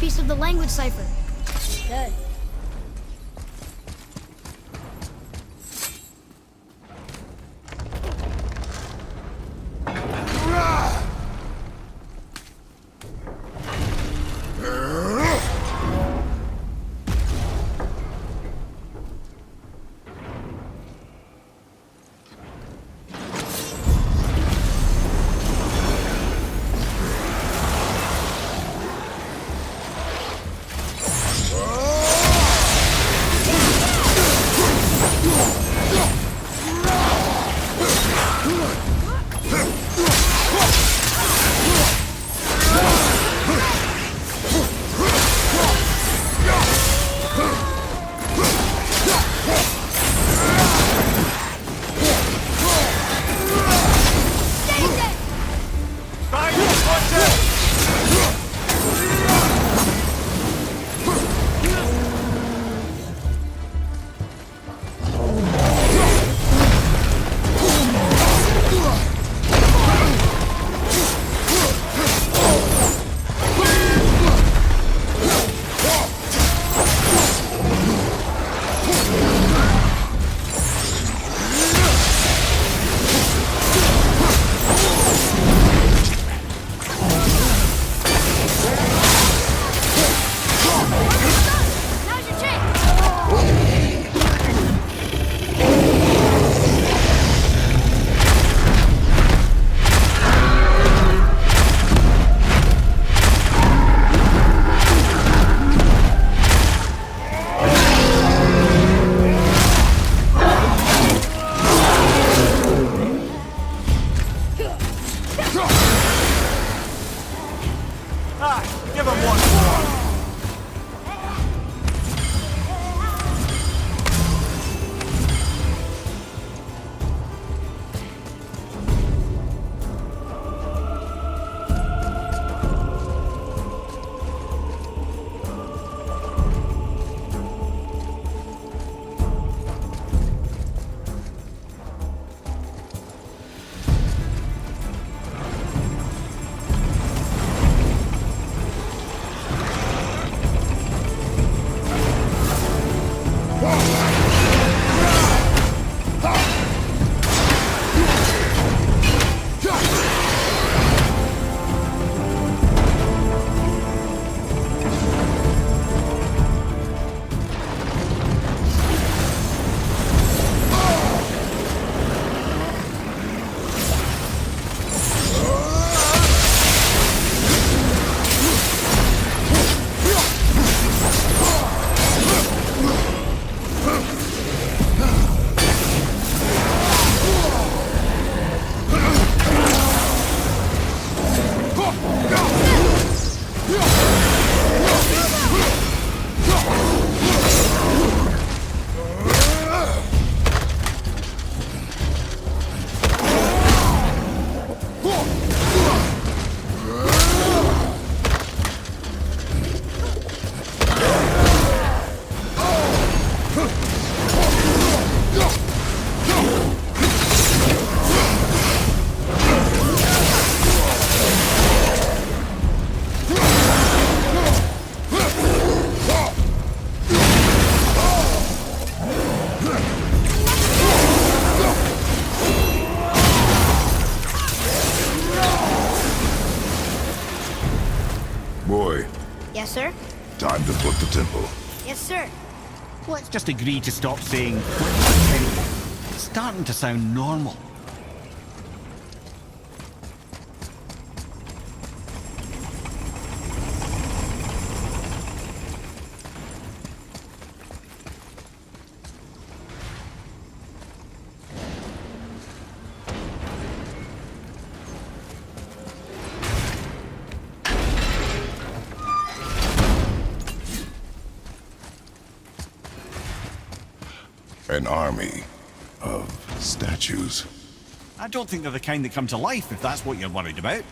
piece of the language cipher. Good. Yes, sir? Time to flood the temple. Yes, sir. Let's just agree to stop saying "flip." It's starting to sound normal. An army of statues. I don't think they're the kind that come to life, if that's what you're worried about.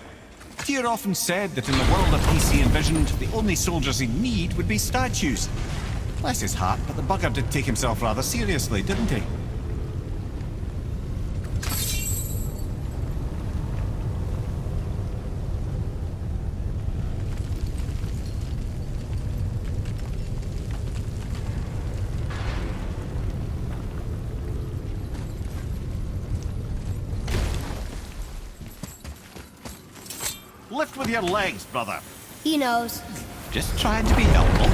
Tyr often said that in the world of PC envisioned, the only soldiers he'd need would be statues. Bless his heart, but the bugger did take himself rather seriously, didn't he? Lift with your legs, brother. He knows. Just trying to be helpful.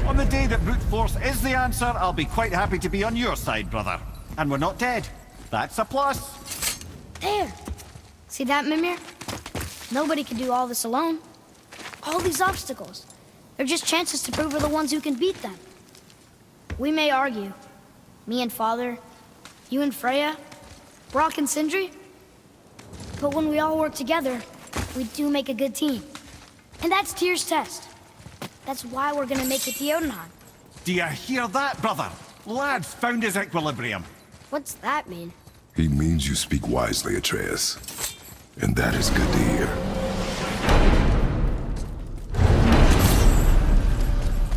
On the day that brute force is the answer, I'll be quite happy to be on your side, brother. And we're not dead. That's a plus. There. See that, Mimir? Nobody can do all this alone. All these obstacles. They're just chances to prove we're the ones who can beat them. We may argue. Me and Father, you and Freya, Brock and Sindri. But when we all work together, we do make a good team. And that's Tyr's test. That's why we're gonna make it to Jotunheim. Do you hear that, brother? Lad's found his equilibrium. What's that mean? He means you speak wisely, Atreus. And that is good to hear.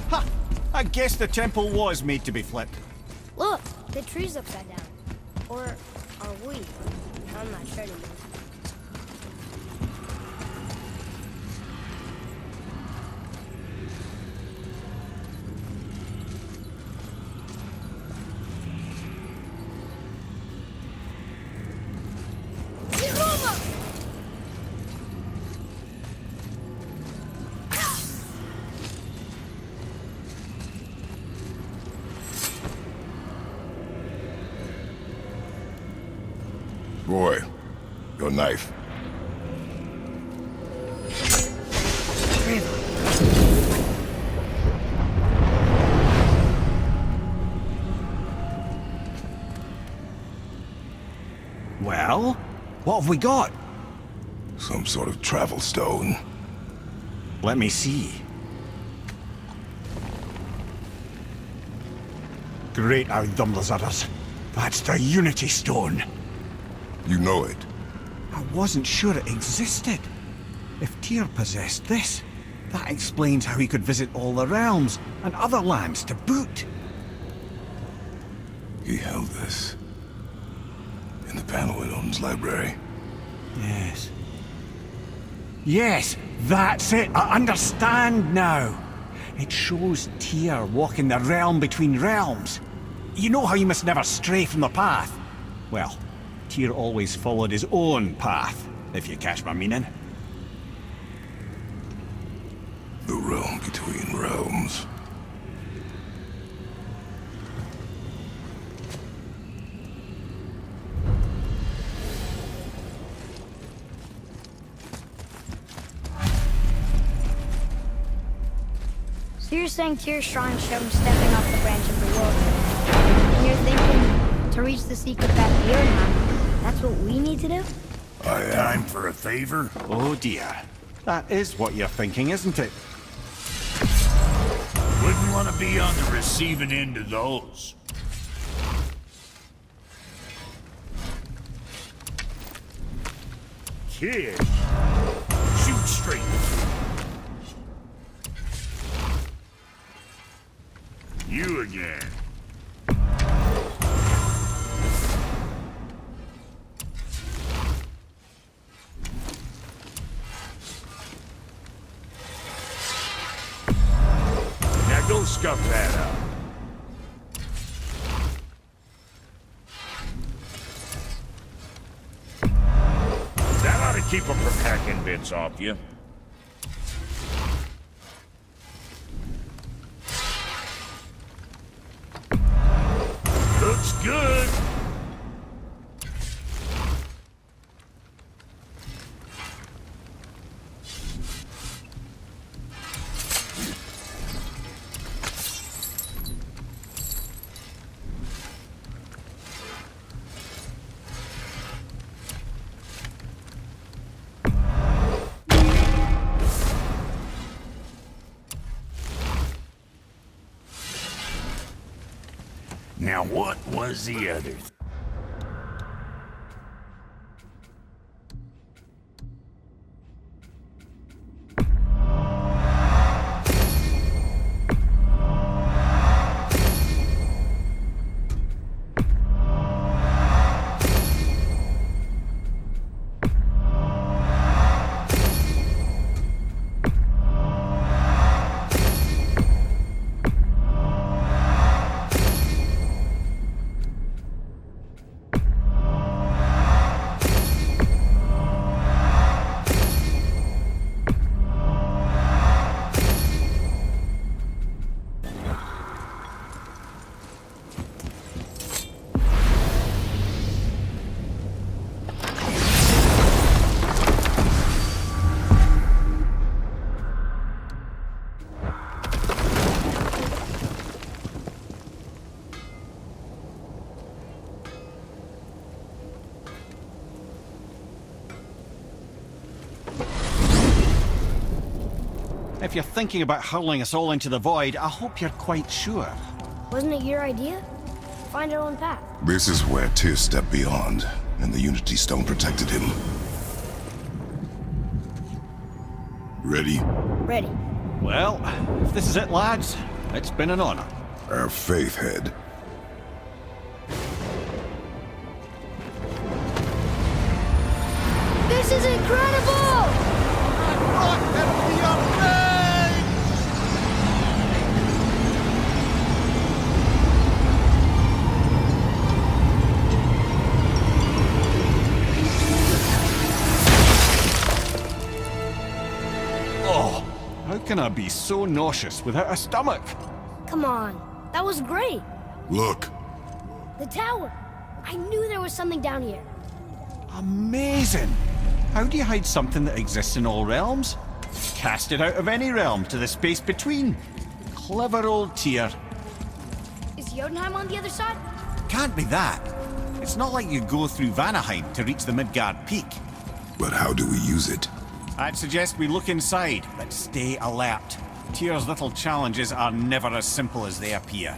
Ha! I guess the temple was made to be flipped. Look, the tree's upside down. Or are we? I'm not sure anymore. Boy, your knife. Well, what have we got? Some sort of travel stone. Let me see. Great Audumlazaras. That's the Unity Stone. You know it. I wasn't sure it existed. If Tyr possessed this, that explains how he could visit all the realms and other lands to boot. He held this in the panel in Odin's library. Yes. Yes, that's it. I understand now. It shows Tyr walking the realm between realms. You know how you must never stray from the path? Well, Tyr always followed his own path, if you catch my meaning. The realm between realms. So you're saying Tyr's shrine showed him stepping off the branch of the world. And you're thinking, to reach the secret path to Jotunheim, that's what we need to do? Time for a favor? Oh dear. That is what you're thinking, isn't it? Wouldn't want to be on the receiving end of those. Kid, shoot straight. You again. Now go scuff that up. That ought to keep them from hacking bits off you. Looks good. Now what was the other thing? if you're thinking about hurling us all into the void, I hope you're quite sure. Wasn't it your idea? Find our own path. This is where Tyr stepped beyond, and the Unity Stone protected him. Ready? Ready. Well, if this is it, lads, it's been an honor. Our faith head. This is incredible! Oh, how can I be so nauseous without a stomach? Come on. That was great. Look. The tower. I knew there was something down here. Amazing! How do you hide something that exists in all realms? Cast it out of any realm to the space between. Clever old Tyr. Is Jotunheim on the other side? Can't be that. It's not like you go through Vanaheim to reach the Midgard Peak. But how do we use it? I'd suggest we look inside, but stay alert. Tyr's little challenges are never as simple as they appear.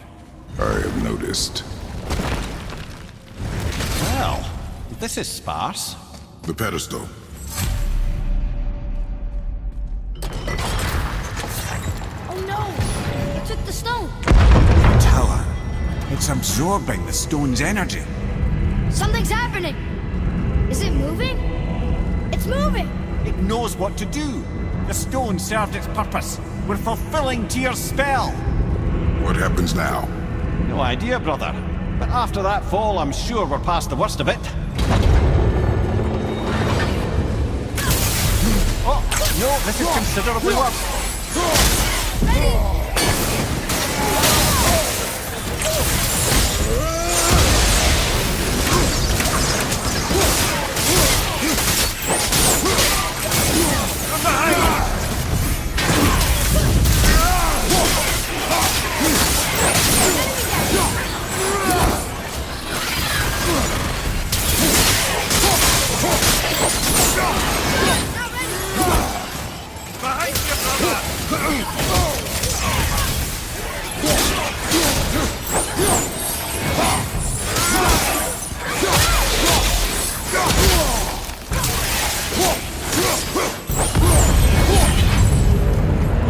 I have noticed. Well, this is sparse. The pedestal. Oh no! It took the stone! The tower. It's absorbing the stone's energy. Something's happening! Is it moving? It's moving! It knows what to do. The stone served its purpose. We're fulfilling Tyr's spell. What happens now? No idea, brother. But after that fall, I'm sure we're past the worst of it. Oh, no, this is considerably worse. Ready? Behind you, brother!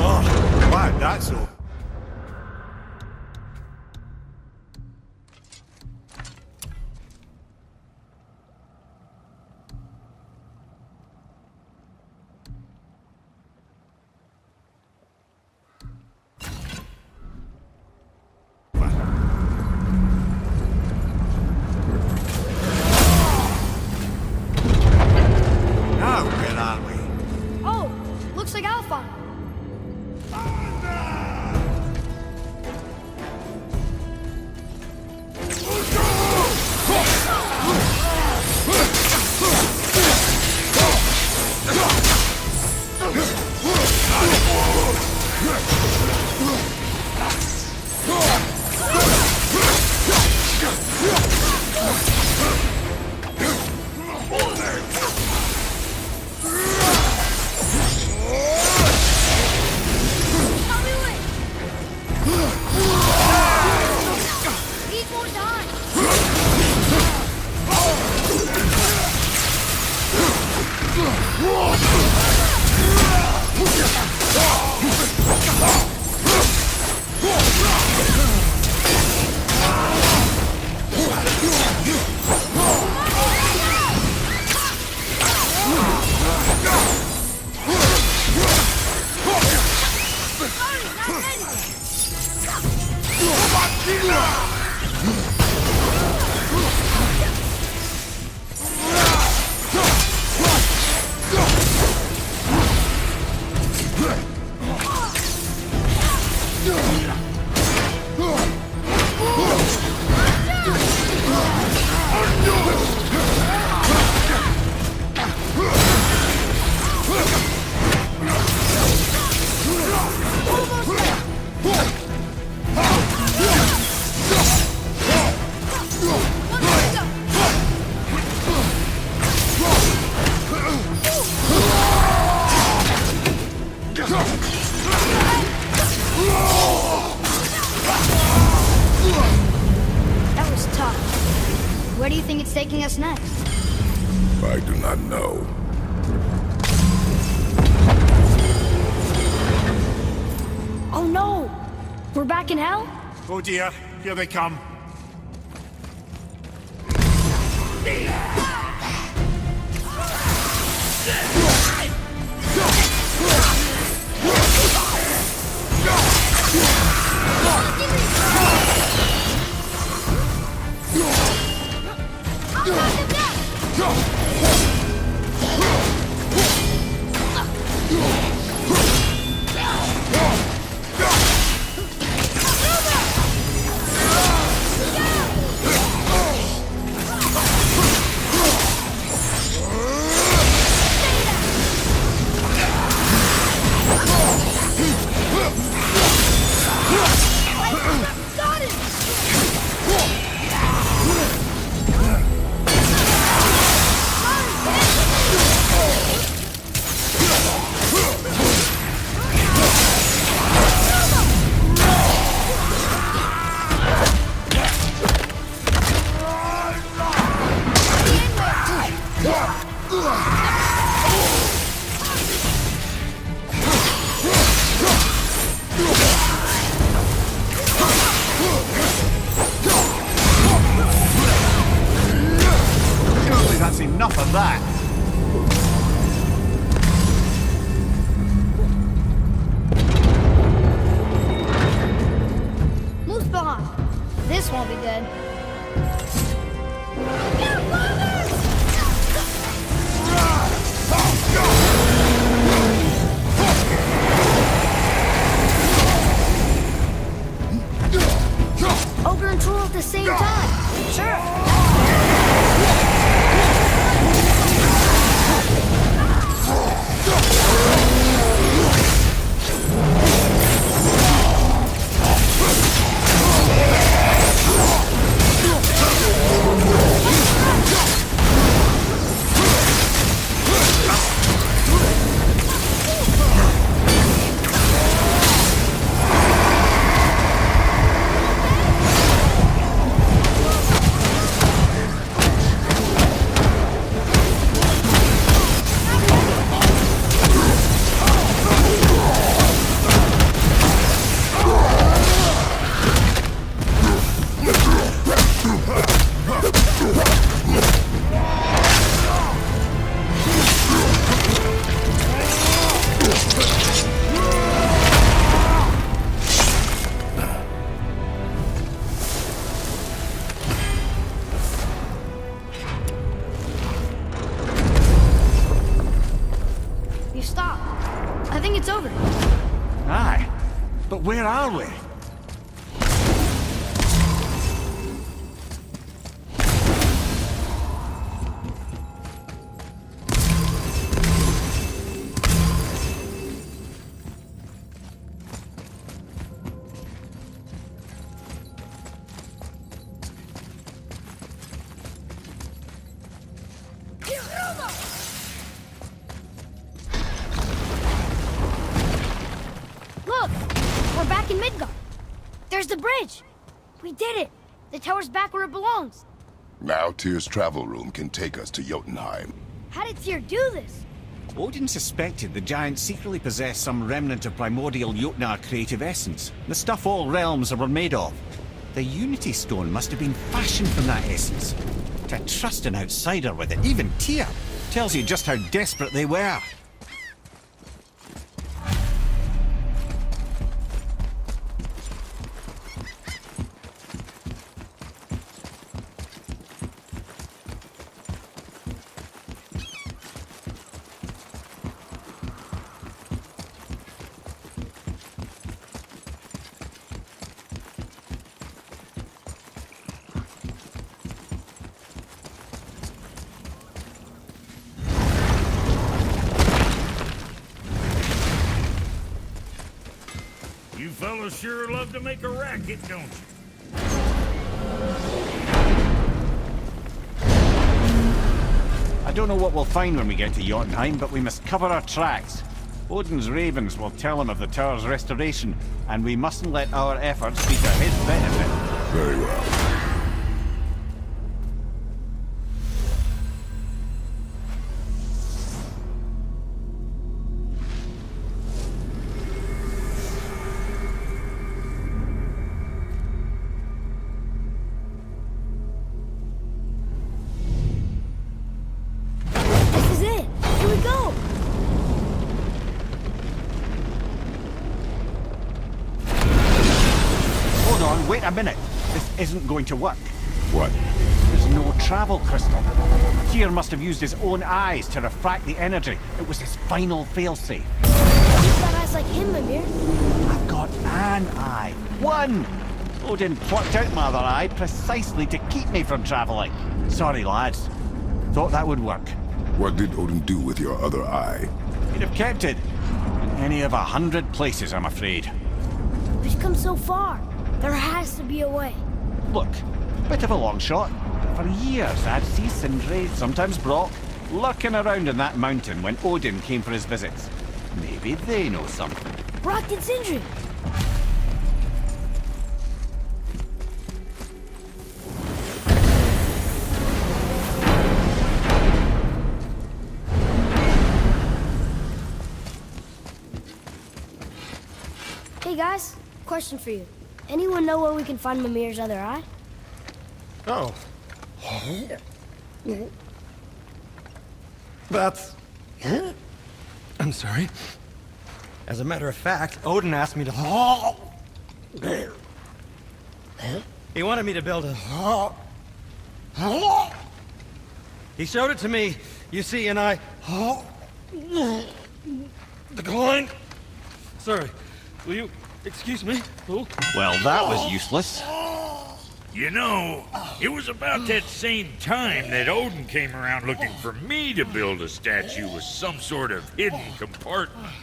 Oh, wow, that's so. Now, where are we? Oh, looks like Alpha. Need more time. Where do you think it's taking us next? I do not know. Oh no! We're back in hell? Oh dear, here they come. Surely that's enough of that. Muspelheim! This won't be good. Ogre and Troll at the same time. Sure. You stopped. I think it's over. Aye. But where are we? Look! We're back in Midgard. There's the bridge. We did it. The tower's back where it belongs. Now Tyr's travel room can take us to Jotunheim. How did Tyr do this? Odin suspected the giants secretly possessed some remnant of primordial Jotnar creative essence, the stuff all realms were made of. The Unity Stone must have been fashioned from that essence. To trust an outsider with it, even Tyr, tells you just how desperate they were. You fellas sure love to make a racket, don't you? I don't know what we'll find when we get to Jotunheim, but we must cover our tracks. Odin's ravens will tell him of the tower's restoration, and we mustn't let our efforts be to his benefit. Very well. on, wait a minute. This isn't going to work. What? There's no travel crystal. Tyr must have used his own eyes to refract the energy. It was his final failsafe. You've got eyes like him, Mimir. I've got an eye. One! Odin plucked out my other eye precisely to keep me from travelling. Sorry, lads. Thought that would work. What did Odin do with your other eye? He'd have kept it. In any of 100 places, I'm afraid. We've come so far. There has to be a way. Look, bit of a long shot. For years, I'd see Sindri, sometimes Brock, lurking around in that mountain when Odin came for his visits. Maybe they know something. Brock and Sindri. Hey guys, question for you. Anyone know where we can find Mimir's other eye? Oh. That's... I'm sorry. As a matter of fact, Odin asked me to... He wanted me to build a... He showed it to me, you see, and I... Declined. Sorry. Will you excuse me? Oh. Well, that was useless. You know, it was about that same time that Odin came around looking for me to build a statue with some sort of hidden compartment.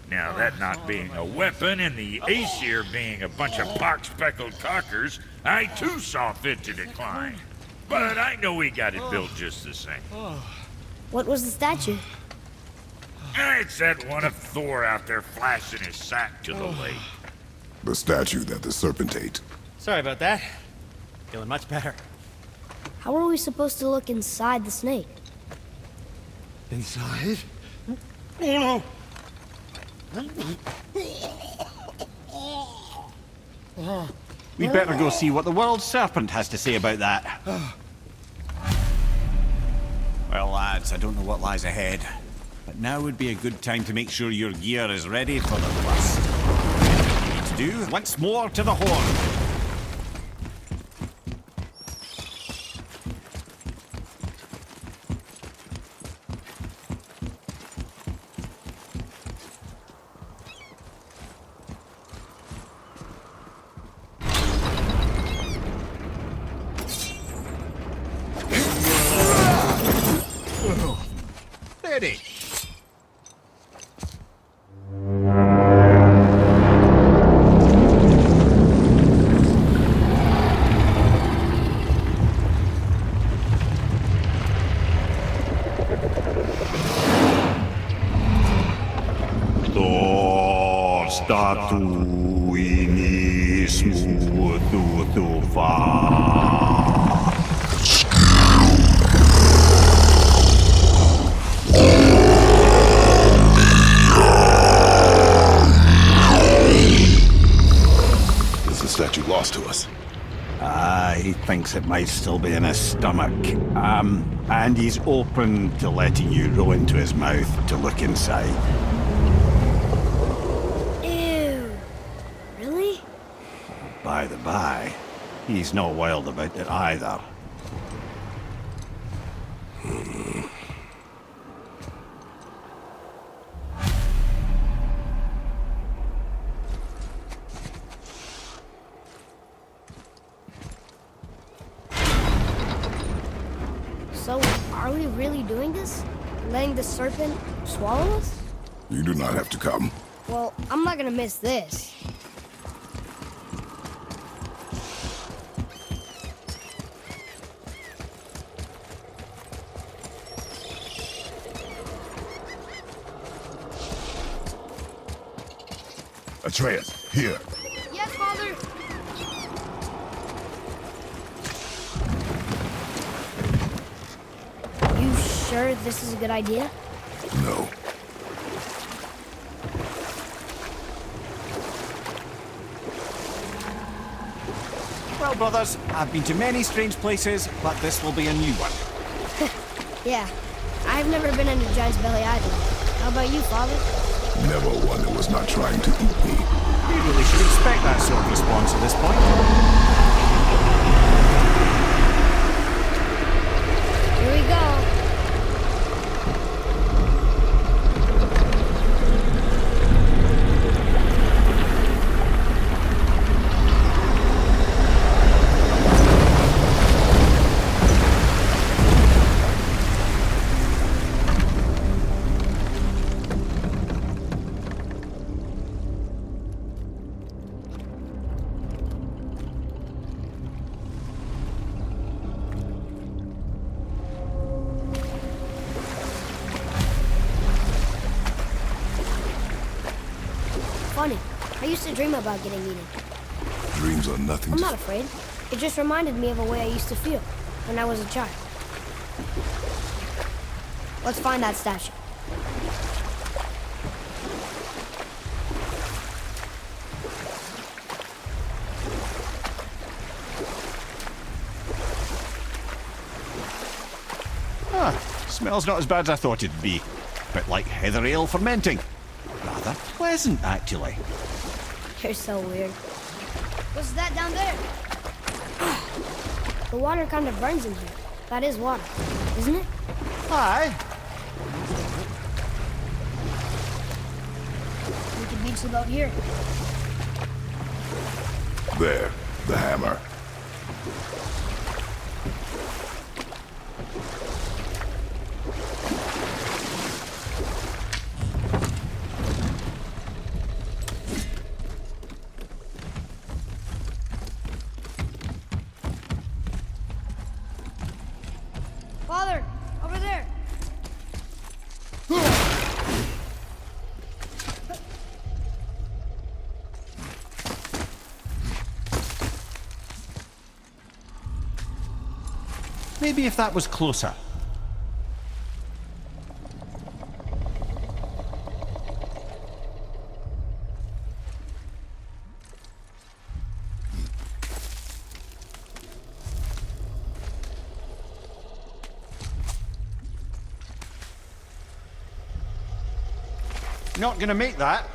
Now, that not being a weapon and the Aesir being a bunch of pock-speckled cockers, I too saw fit to decline. But I know we got it built just the same. What was the statue? It's that one of Thor out there flashing his sack to the lake. The statue that the serpent ate. Sorry about that. Feeling much better. How are we supposed to look inside the snake? Inside? Oh no! We'd better go see what the world serpent has to say about that. Well, lads, I don't know what lies ahead, but now would be a good time to make sure your gear is ready for the worst. What you need to do, once more to the horn. Ready. Statue lost to us. He thinks it might still be in his stomach. And he's open to letting you roll into his mouth to look inside. Ew. Really? By the by, he's not wild about it either. So, are we really doing this? Letting the serpent swallow us? You do not have to come. Well, I'm not gonna miss this. Atreus, here. Yes, Father! You sure this is a good idea? No. Well, brothers, I've been to many strange places, but this will be a new one. Yeah. I've never been in a giant's belly either. How about you, Father? Never one that was not trying to eat me. We really should expect that sort of response at this point. used to dream about getting eaten. Dreams are nothing I'm to... not afraid. It just reminded me of a way I used to feel when I was a child. Let's find that statue. Smells not as bad as I thought it'd be. Bit like heather ale fermenting. Rather pleasant, actually. You're so weird. What's that down there? The water kind of burns in here. That is water, isn't it? Aye. We could beach the boat here. There, the hammer. Father, over there. Maybe if that was closer. Not gonna make that.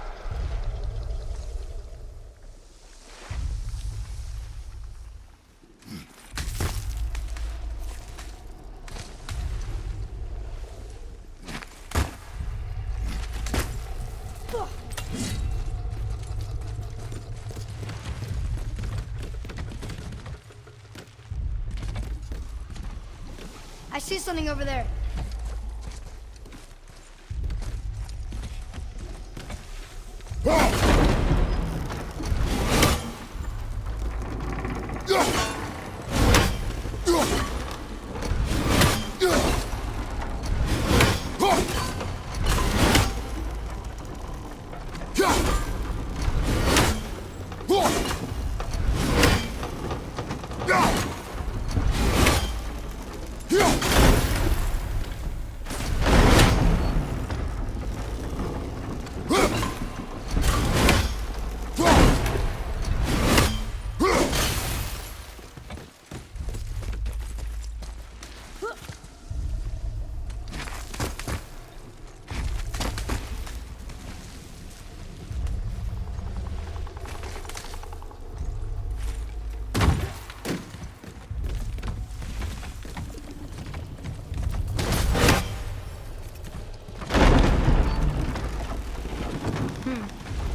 I see something over there.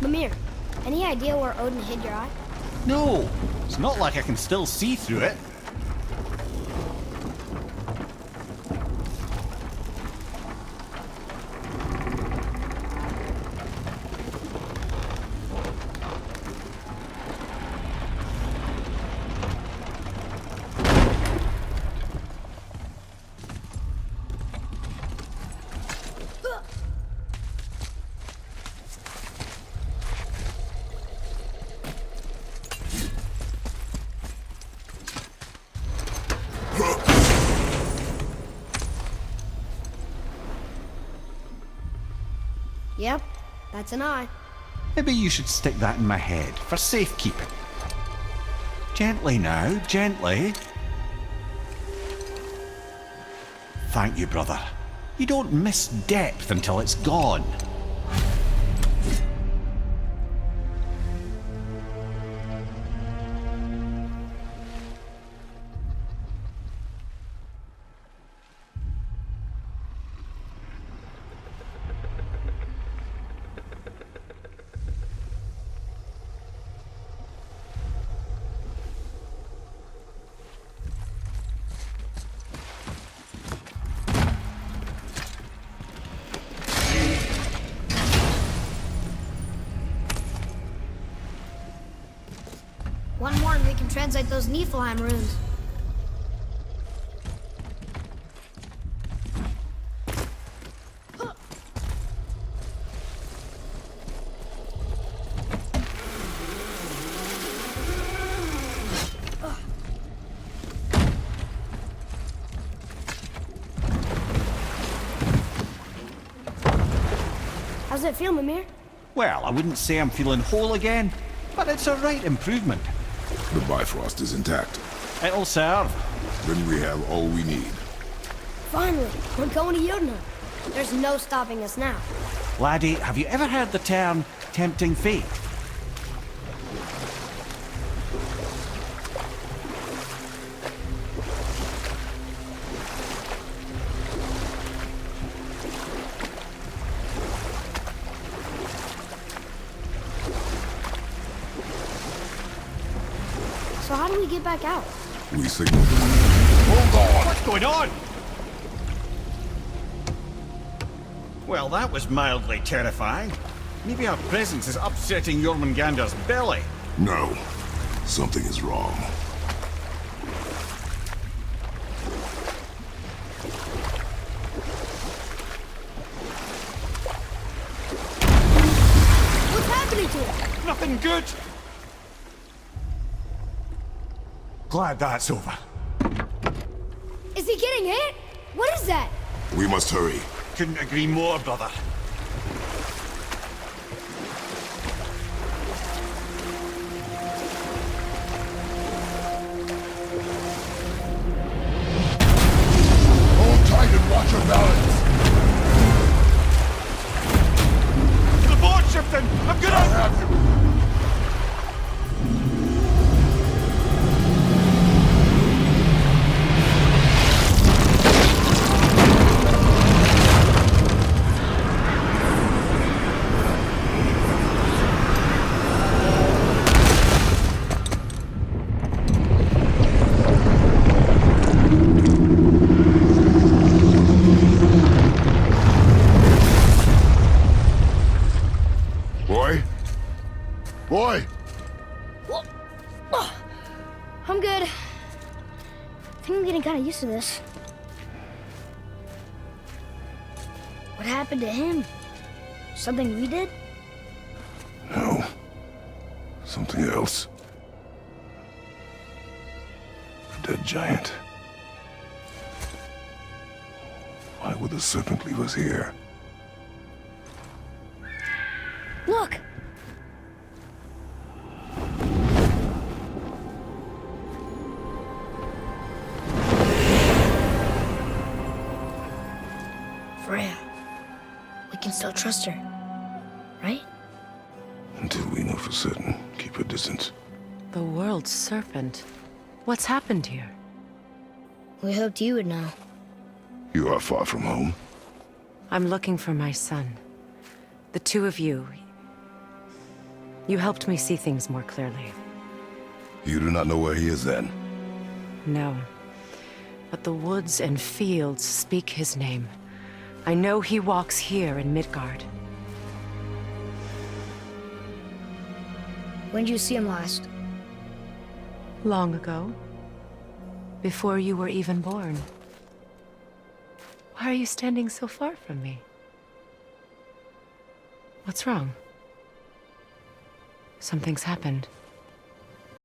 Mimir, any idea where Odin hid your eye? No, it's not like I can still see through it. Yep, that's an eye. Maybe you should stick that in my head for safekeeping. Gently now, gently. Thank you, brother. You don't miss depth until it's gone. One more and we can translate those Niflheim runes. How's it feel, Mimir? Well, I wouldn't say I'm feeling whole again, but it's a right improvement. The Bifrost is intact. It'll serve. Then we have all we need. Finally, we're going to Jotunheim. There's no stopping us now. Laddie, have you ever heard the term tempting fate? So how do we get back out? We signal them. Hold on! What's going on? Well, that was mildly terrifying. Maybe our presence is upsetting Jormungandr's belly. No. Something is wrong. What's happening to him? Nothing good. Glad that's over. Is he getting hit? What is that? We must hurry. Couldn't agree more, brother. Hold tight and watch your balance. The board shifting! I'm I gonna... have you. Boy? Boy! I'm good. I think I'm getting kind of used to this. What happened to him? Something we did? No. Something else. A dead giant. Why would the serpent leave us here? Look! Freya. We can still trust her, right? Until we know for certain, keep her distance. The world's serpent. What's happened here? We hoped you would know. You are far from home. I'm looking for my son. The two of you. You helped me see things more clearly. You do not know where he is then? No. But the woods and fields speak his name. I know he walks here in Midgard. When did you see him last? Long ago. Before you were even born. Why are you standing so far from me? What's wrong? Something's happened.